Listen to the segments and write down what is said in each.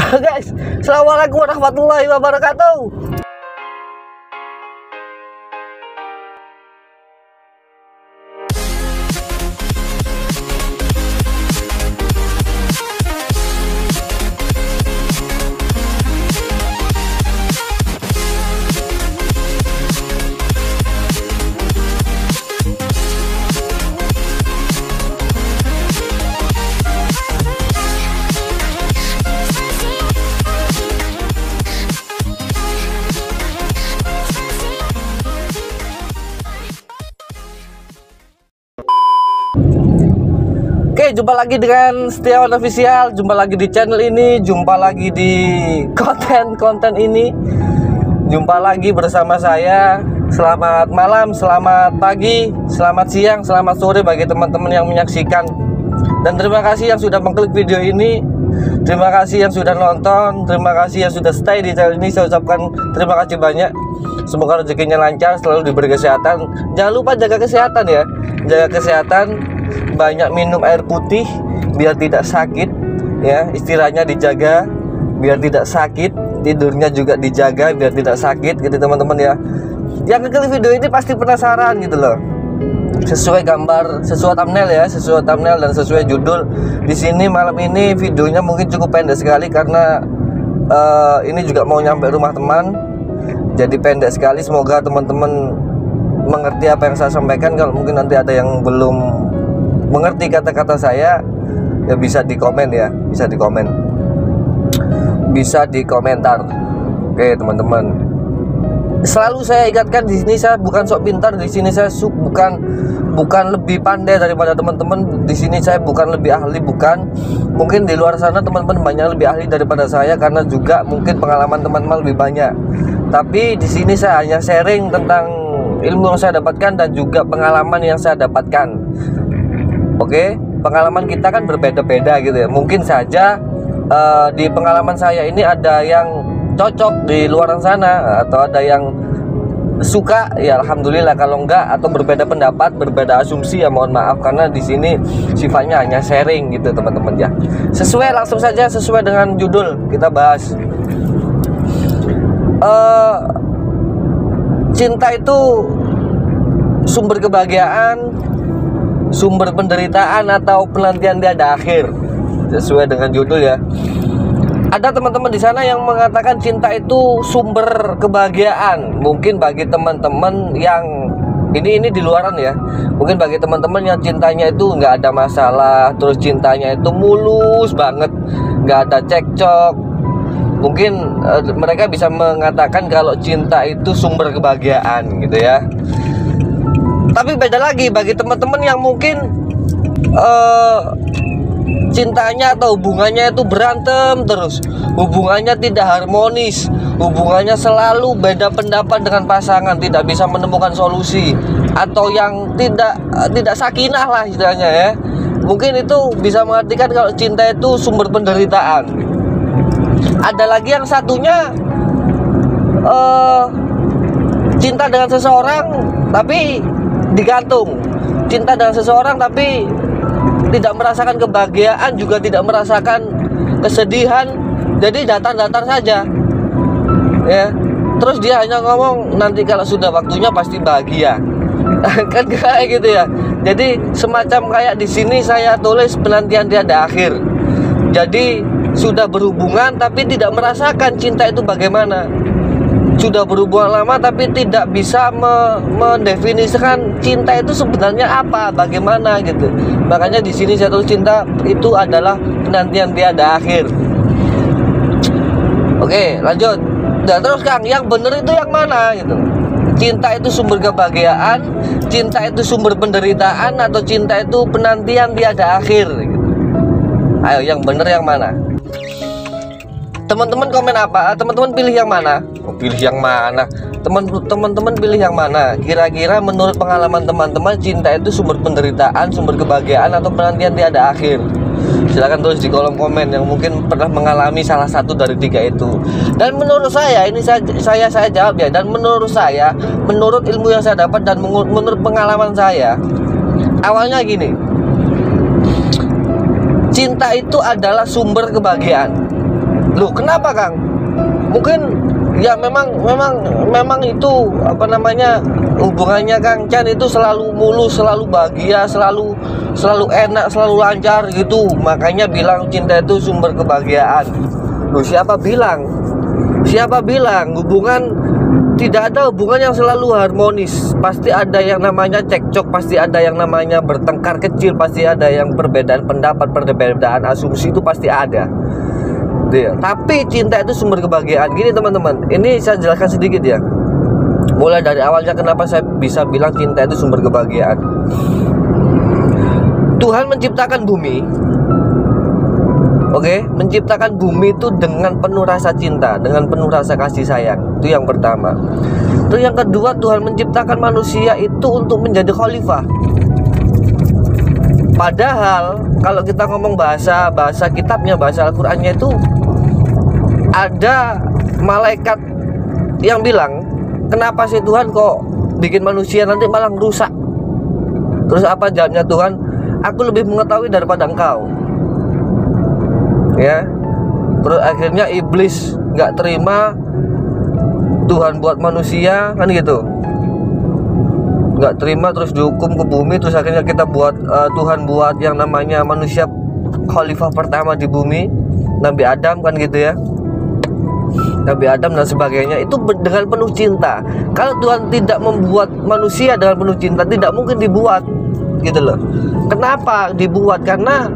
Guys, assalamualaikum warahmatullahi wabarakatuh. Oke, jumpa lagi dengan Setiawan Official. Jumpa lagi di channel ini, jumpa lagi di konten ini, jumpa lagi bersama saya. Selamat malam, selamat pagi, selamat siang, selamat sore bagi teman-teman yang menyaksikan. Dan terima kasih yang sudah mengklik video ini. Terima kasih yang sudah nonton. Terima kasih yang sudah stay di channel ini. Saya ucapkan terima kasih banyak. Semoga rezekinya lancar, selalu diberi kesehatan. Jangan lupa jaga kesehatan ya. Jaga kesehatan, banyak minum air putih biar tidak sakit ya. Istirahatnya dijaga biar tidak sakit, tidurnya juga dijaga biar tidak sakit gitu teman-teman ya. Yang klik video ini pasti penasaran gitu loh. Sesuai gambar, sesuai thumbnail ya, sesuai thumbnail dan sesuai judul. Di sini malam ini videonya mungkin cukup pendek sekali karena ini juga mau nyampe rumah teman. Jadi pendek sekali. Semoga teman-teman mengerti apa yang saya sampaikan. Kalau mungkin nanti ada yang belum mengerti kata-kata saya, ya bisa di komen ya, bisa di komen, bisa di komentar. Oke teman-teman, selalu saya ingatkan di sini saya bukan sok pintar, di sini saya bukan lebih pandai daripada teman-teman. Di sini saya bukan lebih ahli, bukan. Mungkin di luar sana teman-teman banyak lebih ahli daripada saya karena juga mungkin pengalaman teman-teman lebih banyak. Tapi di sini saya hanya sharing tentang ilmu yang saya dapatkan dan juga pengalaman yang saya dapatkan. Oke, pengalaman kita kan berbeda-beda gitu ya. Mungkin saja di pengalaman saya ini ada yang cocok di luar sana atau ada yang suka, ya alhamdulillah. Kalau enggak atau berbeda pendapat, berbeda asumsi, ya mohon maaf karena di sini sifatnya hanya sharing gitu teman-teman ya. Langsung saja sesuai dengan judul kita bahas. Cinta itu sumber kebahagiaan, sumber penderitaan, atau penantian tiada akhir. Sesuai dengan judul ya. Ada teman-teman di sana yang mengatakan cinta itu sumber kebahagiaan. Mungkin bagi teman-teman yang ini di luaran ya. Mungkin bagi teman-teman yang cintanya itu nggak ada masalah, terus cintanya itu mulus banget, nggak ada cekcok. Mungkin mereka bisa mengatakan kalau cinta itu sumber kebahagiaan gitu ya. Tapi beda lagi bagi teman-teman yang mungkin cintanya atau hubungannya itu berantem terus, hubungannya tidak harmonis, hubungannya selalu beda pendapat dengan pasangan, tidak bisa menemukan solusi, atau yang tidak sakinah lah istilahnya ya. Mungkin itu bisa mengartikan kalau cinta itu sumber penderitaan. Ada lagi yang satunya cinta dengan seseorang tapi digantung, cinta dengan seseorang tapi tidak merasakan kebahagiaan, juga tidak merasakan kesedihan, jadi datar-datar saja ya. Terus dia hanya ngomong nanti kalau sudah waktunya pasti bahagia. Kan kayak gitu ya. Jadi semacam kayak di sini saya tulis penantian tiada akhir. Jadi sudah berhubungan tapi tidak merasakan cinta itu bagaimana. Sudah berhubungan lama tapi tidak bisa mendefinisikan cinta itu sebenarnya apa, bagaimana gitu. Makanya di sini saya tulis cinta itu adalah penantian tiada akhir. Oke, lanjut. Dan terus Kang, yang benar itu yang mana gitu? Cinta itu sumber kebahagiaan, cinta itu sumber penderitaan, atau cinta itu penantian tiada akhir gitu. Ayo, yang benar yang mana? Teman-teman komen apa? Teman-teman pilih yang mana? Pilih yang mana? Teman-teman pilih yang mana? Kira-kira menurut pengalaman teman-teman cinta itu sumber penderitaan, sumber kebahagiaan, atau penantian tiada akhir? Silahkan tulis di kolom komen yang mungkin pernah mengalami salah satu dari tiga itu. Dan menurut saya, ini saya jawab ya. Dan menurut saya, menurut ilmu yang saya dapat dan menurut pengalaman saya, awalnya gini, cinta itu adalah sumber kebahagiaan. Loh, kenapa Kang? Mungkin ya memang itu apa namanya, hubungannya Kang Chan itu selalu mulus, selalu bahagia, selalu enak, selalu lancar gitu. Makanya bilang cinta itu sumber kebahagiaan. Loh, siapa bilang? Siapa bilang hubungan tidak ada hubungan yang selalu harmonis? Pasti ada yang namanya cekcok, pasti ada yang namanya bertengkar kecil, pasti ada yang perbedaan pendapat, perbedaan asumsi, itu pasti ada. Tapi cinta itu sumber kebahagiaan. Gini teman-teman, ini saya jelaskan sedikit ya. Mulai dari awalnya kenapa saya bisa bilang cinta itu sumber kebahagiaan. Tuhan menciptakan bumi, oke, menciptakan bumi itu dengan penuh rasa cinta, dengan penuh rasa kasih sayang. Itu yang pertama. Terus yang kedua, Tuhan menciptakan manusia itu untuk menjadi khalifah. Padahal kalau kita ngomong bahasa kitabnya, bahasa Al-Qur'annya itu ada malaikat yang bilang, kenapa sih Tuhan kok bikin manusia nanti malah rusak? Terus apa jawabnya Tuhan? Aku lebih mengetahui daripada engkau. Ya. Terus akhirnya iblis nggak terima Tuhan buat manusia, kan gitu. Nggak terima, terus dihukum ke bumi. Terus akhirnya kita buat Tuhan buat yang namanya manusia khalifah pertama di bumi, Nabi Adam, kan gitu ya. Nabi Adam dan sebagainya, itu dengan penuh cinta. Kalau Tuhan tidak membuat manusia dengan penuh cinta, tidak mungkin dibuat, gitu loh. Kenapa dibuat? Karena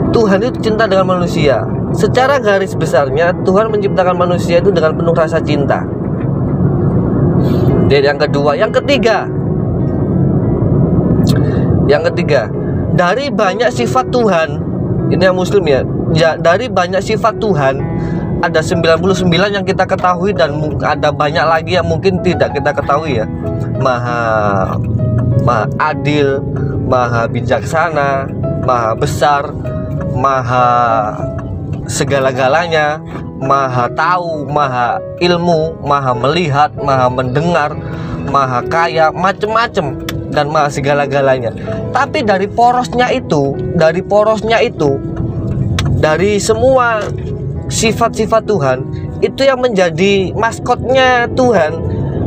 Tuhan itu cinta dengan manusia. Secara garis besarnya Tuhan menciptakan manusia itu dengan penuh rasa cinta. Dan yang kedua, yang ketiga, dari banyak sifat Tuhan, ini yang muslim ya, dari banyak sifat Tuhan ada 99 yang kita ketahui, dan ada banyak lagi yang mungkin tidak kita ketahui ya. Maha adil, maha bijaksana, maha besar, maha segala-galanya, maha tahu, maha ilmu, maha melihat, maha mendengar, maha kaya, macem-macem, dan maha segala-galanya. Tapi dari porosnya itu, dari semua sifat-sifat Tuhan, itu yang menjadi maskotnya Tuhan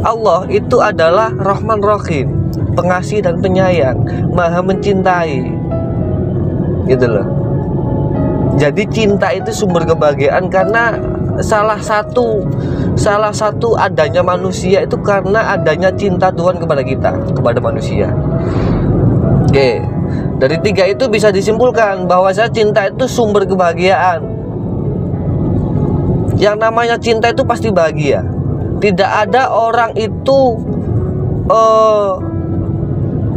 Allah itu adalah Rahman Rahim, pengasih dan penyayang, maha mencintai, gitu loh. Jadi cinta itu sumber kebahagiaan, karena salah satu adanya manusia itu karena adanya cinta Tuhan kepada kita, kepada manusia. Oke, dari tiga itu bisa disimpulkan bahwa cinta itu sumber kebahagiaan. Yang namanya cinta itu pasti bahagia. Tidak ada orang itu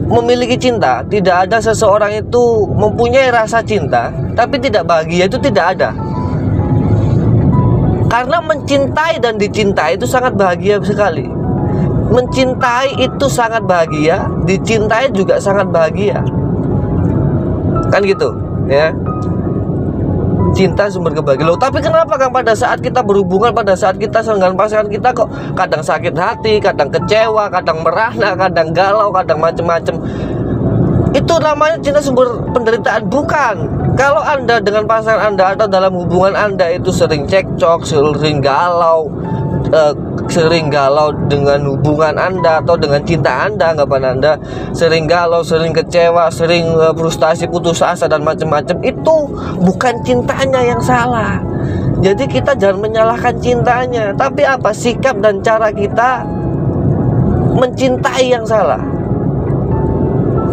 memiliki cinta, tidak ada seseorang itu mempunyai rasa cinta tapi tidak bahagia, itu tidak ada. Karena mencintai dan dicintai itu sangat bahagia sekali. Mencintai itu sangat bahagia, dicintai juga sangat bahagia. Kan gitu, ya. Cinta sumber kebahagiaan. Loh, tapi kenapa Kang pada saat kita berhubungan, pada saat kita dengan pasangan kita kok kadang sakit hati, kadang kecewa, kadang merana, kadang galau, kadang macem-macem? Itu namanya cinta sumber penderitaan? Bukan. Kalau Anda dengan pasangan Anda atau dalam hubungan Anda itu sering cekcok, sering galau, dengan hubungan Anda atau dengan cinta Anda, anggapan Anda sering galau, sering kecewa, sering frustasi, putus asa dan macam-macam, itu bukan cintanya yang salah. Jadi kita jangan menyalahkan cintanya, tapi apa sikap dan cara kita mencintai yang salah.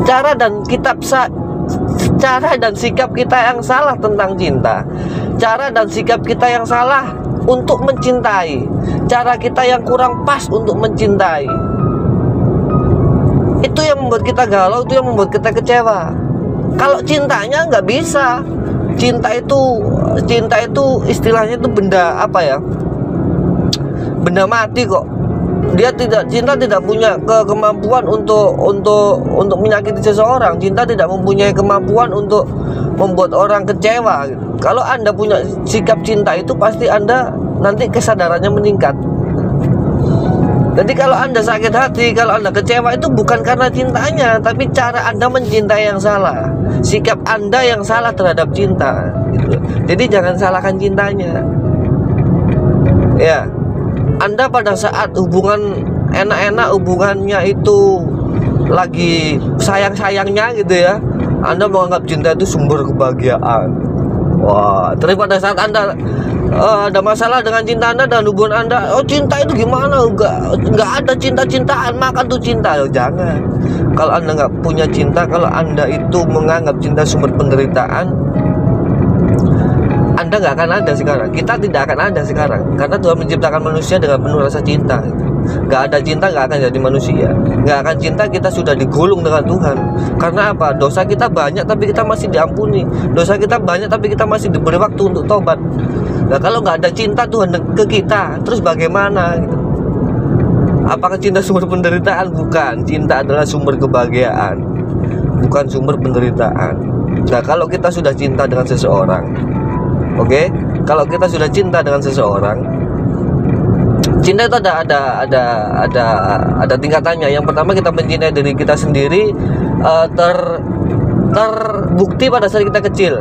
Cara dan sikap kita yang salah tentang cinta. Cara dan sikap kita yang salah untuk mencintai. Cara kita yang kurang pas untuk mencintai. Itu yang membuat kita galau, itu yang membuat kita kecewa. Kalau cintanya nggak bisa. Cinta itu istilahnya itu benda apa ya? Benda mati kok. Cinta tidak punya kemampuan untuk menyakiti seseorang. Cinta tidak mempunyai kemampuan untuk membuat orang kecewa gitu. Kalau Anda punya sikap cinta itu, pasti Anda nanti kesadarannya meningkat. Jadi kalau Anda sakit hati, kalau Anda kecewa, itu bukan karena cintanya, tapi cara Anda mencintai yang salah, sikap Anda yang salah terhadap cinta gitu. Jadi jangan salahkan cintanya. Ya, Anda pada saat hubungan enak-enak, hubungannya itu lagi sayang-sayangnya gitu ya, Anda menganggap cinta itu sumber kebahagiaan. Wah, terus pada saat Anda ada masalah dengan cinta Anda dan hubungan Anda, oh cinta itu gimana? Enggak ada cinta-cintaan, makan tuh cinta. Oh, jangan. Kalau Anda nggak punya cinta, kalau Anda itu menganggap cinta sumber penderitaan, Anda nggak akan ada sekarang. Kita tidak akan ada sekarang, karena Tuhan menciptakan manusia dengan penuh rasa cinta. Nggak ada cinta, nggak akan jadi manusia. Nggak akan cinta, kita sudah digulung dengan Tuhan. Karena apa? Dosa kita banyak, tapi kita masih diampuni. Dosa kita banyak, tapi kita masih diberi waktu untuk tobat. Nah, kalau nggak ada cinta Tuhan ke kita, terus bagaimana? Gitu. Apakah cinta sumber penderitaan? Bukan. Cinta adalah sumber kebahagiaan, bukan sumber penderitaan. Nah, kalau kita sudah cinta dengan seseorang, oke? Kalau kita sudah cinta dengan seseorang, cinta itu ada tingkatannya. Yang pertama, kita mencintai diri kita sendiri, terbukti pada saat kita kecil.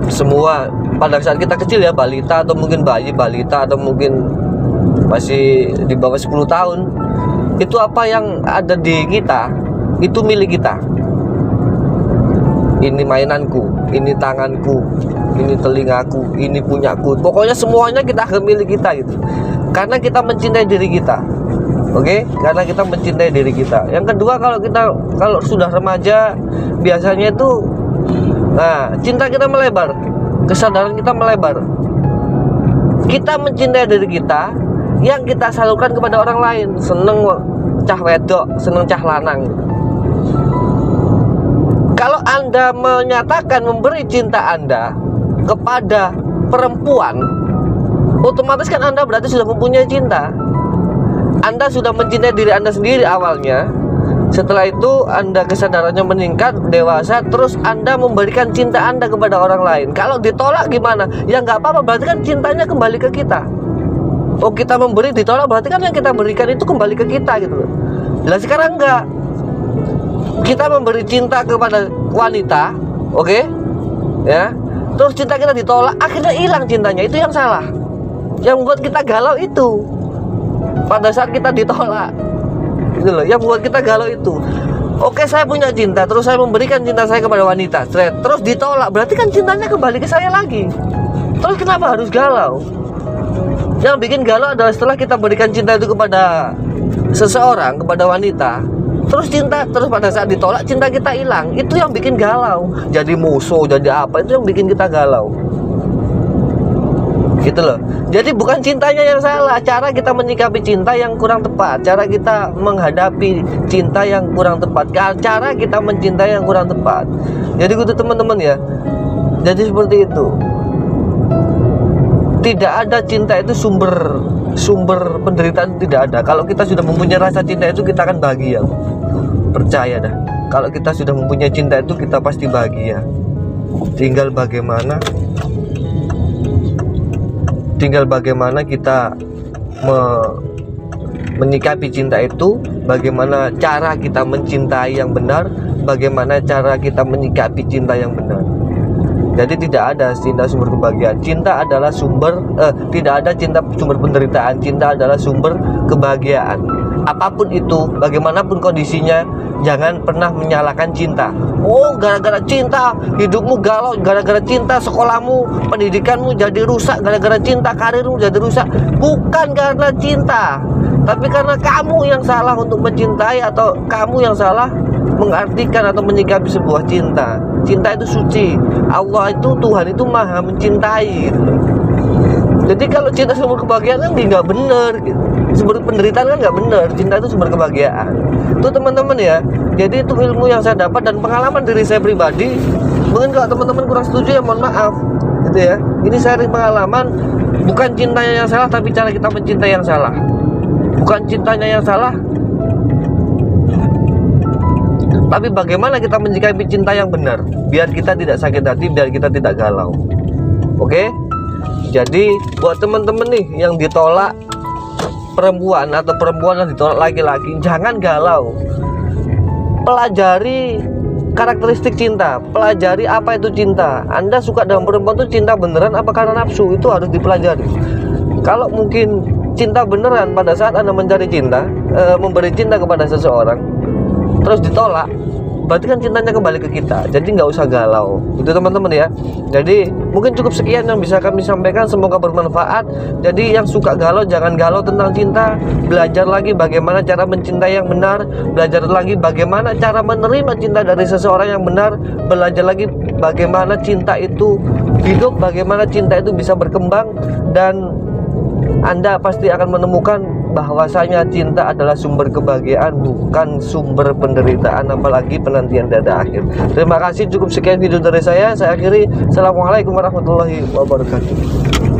Semua pada saat kita kecil ya, balita atau mungkin bayi balita atau mungkin masih di bawah 10 tahun, itu apa yang ada di kita itu milik kita. Ini mainanku, ini tanganku, ini telingaku, ini punyaku. Pokoknya semuanya kita milik kita gitu. Karena kita mencintai diri kita. Oke? Karena kita mencintai diri kita. Yang kedua, kalau sudah remaja, biasanya itu cinta kita melebar, kesadaran kita melebar. Kita mencintai diri kita yang kita salurkan kepada orang lain. Seneng cah wedok, seneng cah lanang. Kalau Anda menyatakan memberi cinta Anda kepada perempuan, otomatis kan Anda berarti sudah mempunyai cinta. Anda sudah mencintai diri Anda sendiri awalnya. Setelah itu Anda kesadarannya meningkat, dewasa, terus Anda memberikan cinta Anda kepada orang lain. Kalau ditolak gimana? Ya nggak apa-apa, berarti kan cintanya kembali ke kita. Oh, kita memberi, ditolak, berarti kan yang kita berikan itu kembali ke kita gitu. Lah sekarang enggak. Kita memberi cinta kepada wanita, oke? Ya. Terus cinta kita ditolak, akhirnya hilang cintanya. Itu yang salah. Yang membuat kita galau itu pada saat kita ditolak. Gitu loh, yang membuat kita galau itu. Oke, saya punya cinta, terus saya memberikan cinta saya kepada wanita, terus ditolak, berarti kan cintanya kembali ke saya lagi. Terus kenapa harus galau? Yang bikin galau adalah setelah kita berikan cinta itu kepada seseorang, kepada wanita, terus pada saat ditolak cinta kita hilang. Itu yang bikin galau. Jadi musuh, jadi apa, itu yang bikin kita galau. Gitu loh. Jadi bukan cintanya yang salah, cara kita menyikapi cinta yang kurang tepat, cara kita menghadapi cinta yang kurang tepat, cara kita mencintai yang kurang tepat. Jadi gitu teman-teman ya. Jadi seperti itu. Tidak ada cinta itu sumber penderitaan, tidak ada. Kalau kita sudah mempunyai rasa cinta itu, kita akan bahagia. Percaya dah. Kalau kita sudah mempunyai cinta itu, kita pasti bahagia. Tinggal bagaimana kita menyikapi cinta itu, bagaimana cara kita mencintai yang benar, bagaimana cara kita menyikapi cinta yang benar. Jadi tidak ada cinta sumber kebahagiaan. Cinta adalah tidak ada cinta sumber penderitaan. Cinta adalah sumber kebahagiaan. Apapun itu, bagaimanapun kondisinya, jangan pernah menyalahkan cinta. Oh, gara-gara cinta hidupmu galau, gara-gara cinta sekolahmu, pendidikanmu jadi rusak, gara-gara cinta karirmu jadi rusak. Bukan karena cinta, tapi karena kamu yang salah untuk mencintai, atau kamu yang salah mengartikan atau menyikapi sebuah cinta. Cinta itu suci. Allah itu, Tuhan itu maha mencintai gitu. Jadi kalau cinta sumber kebahagiaan kan nggak bener gitu. Sumber penderitaan kan nggak bener. Cinta itu sumber kebahagiaan. Itu teman-teman ya. Jadi itu ilmu yang saya dapat dan pengalaman diri saya pribadi. Mungkin kalau teman-teman kurang setuju ya mohon maaf gitu ya. Ini sharing pengalaman. Bukan cintanya yang salah, tapi cara kita mencintai yang salah. Bukan cintanya yang salah, tapi bagaimana kita menyikapi cinta yang benar, biar kita tidak sakit hati, biar kita tidak galau. Oke? Jadi buat teman-teman nih yang ditolak perempuan atau perempuan yang ditolak laki-laki, jangan galau. Pelajari karakteristik cinta, pelajari apa itu cinta. Anda suka dengan perempuan itu cinta beneran apa karena nafsu, itu harus dipelajari. Kalau mungkin cinta beneran pada saat Anda mencari cinta, memberi cinta kepada seseorang terus ditolak, berarti kan cintanya kembali ke kita. Jadi nggak usah galau, itu teman-teman ya. Jadi mungkin cukup sekian yang bisa kami sampaikan, semoga bermanfaat. Jadi yang suka galau, jangan galau tentang cinta. Belajar lagi bagaimana cara mencintai yang benar, belajar lagi bagaimana cara menerima cinta dari seseorang yang benar, belajar lagi bagaimana cinta itu hidup, bagaimana cinta itu bisa berkembang. Dan Anda pasti akan menemukan bahwasanya cinta adalah sumber kebahagiaan, bukan sumber penderitaan, apalagi penantian tiada akhir. Terima kasih, cukup sekian video dari saya akhiri. Assalamualaikum warahmatullahi wabarakatuh.